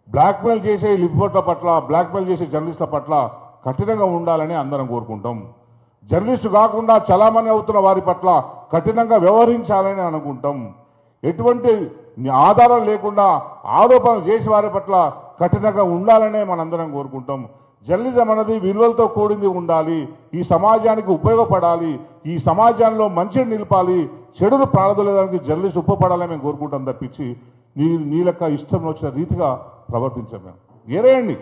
Blackmail చేసే రిపోర్టర్ల పట్ల, blackmail చేసే జర్నలిస్టుల పట్ల కఠినంగా ఉండాలని అందరం కోరుకుంటాం. జర్నలిస్టు కాకుండా చలామణి అవుతున్న వారి పట్ల కఠినంగా వ్యవహరించాలని అనుకుంటాం. ఎటువంటి ఆధారం లేకుండా ఆరోపణలు చేసే వారి పట్ల కఠినంగా ఉండాలనే మనందరం కోరుకుంటాం. జర్నలిజం అనేది విలువలతో కూడింది ఉండాలి. ఈ సమాజానికి ఉపయోగపడాలి. ఈ సమాజంలో మంచిని నిలపాలి. చెడును ప్రారంభలేదానికి జర్నలిస్ట్ ఉపయోగపడాలని మేము కోరుకుంటాం తప్పించి నీ లెక్క ఇష్టం వచ్చిన రీతిగా ప్రవర్తించాం. మేము ఏరేయండి,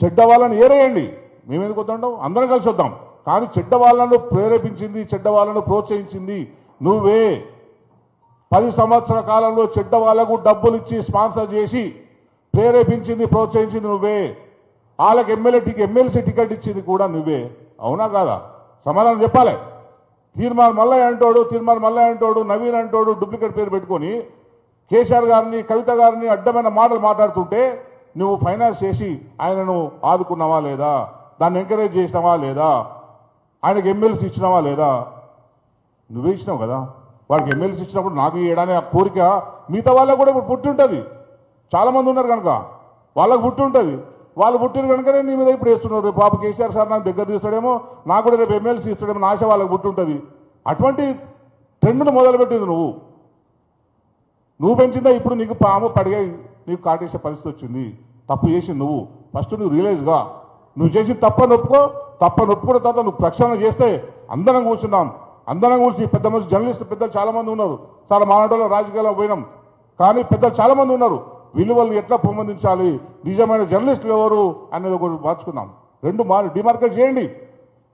చెడ్డ వాళ్ళని ఏరేయండి. మేము ఎందుకు వద్దాం? అందరం కలిసి వద్దాం. కానీ చెడ్డ వాళ్ళను ప్రేరేపించింది, చెడ్డ వాళ్ళను ప్రోత్సహించింది నువ్వే. 10 సంవత్సరాల కాలంలో చెడ్డ వాళ్లకు డబ్బులు ఇచ్చి స్పాన్సర్ చేసి ప్రేరేపించింది, ప్రోత్సహించింది నువ్వే. వాళ్ళకి ఎమ్మెల్సీ టికెట్ ఇచ్చింది కూడా నువ్వే. అవునా కాదా? సమాధానం చెప్పాలి. తీర్మానం మల్లయ్య అంటోడు, నవీన్ అంటోడు డూప్లికేట్ పేరు పెట్టుకొని కేసీఆర్ గారిని, కవిత గారిని అడ్డమైన మాటలు మాట్లాడుతుంటే నువ్వు ఫైనాన్స్ చేసి ఆయనను ఆదుకున్నావా లేదా? దాన్ని ఎంకరేజ్ చేసినావా లేదా? ఆయనకు ఎమ్మెల్సీ ఇచ్చినావా లేదా? నువ్వే ఇచ్చినావు కదా. వాడికి ఎమ్మెల్సీ ఇచ్చినప్పుడు నాకు ఇవ్వడానికి ఆ కోరిక మిగతా వాళ్ళకు కూడా ఇప్పుడు పుట్టి ఉంటుంది. చాలామంది ఉన్నారు కనుక వాళ్ళకు పుట్టి ఉంటుంది. వాళ్ళు పుట్టిన కనుకనే నీ మీద ఇప్పుడు వేస్తున్నారు. పాప కేసీఆర్ సార్ నాకు దగ్గర తీస్తాడేమో, నాకు కూడా రేపు ఎమ్మెల్సీ ఇస్తాడేమో ఆశ వాళ్ళకు పుట్టి ఉంటుంది. అటువంటి ట్రెండ్ను మొదలుపెట్టింది నువ్వు పెంచిందా. ఇప్పుడు నీకు పాము పడిగా నీకు కాటేసే పరిస్థితి వచ్చింది. తప్పు చేసింది నువ్వు. ఫస్ట్ నువ్వు రియలైజ్గా నువ్వు చేసిన తప్పని ఒప్పుకున్న తర్వాత నువ్వు ప్రక్షాళన చేస్తే అందరం కూర్చున్నాం. అందరం కూర్చి పెద్ద మంది జర్నలిస్టులు పెద్దలు చాలామంది ఉన్నారు. చాలా మాట్లాడలో రాజకీయాల్లో పోయినాం. కానీ పెద్దలు చాలామంది ఉన్నారు. విలువలను ఎట్లా పెంపొందించాలి, నిజమైన జర్నలిస్టులు ఎవరు అనేది ఒకటి మార్చుకున్నాం. 2 డిమార్కెట్ చేయండి.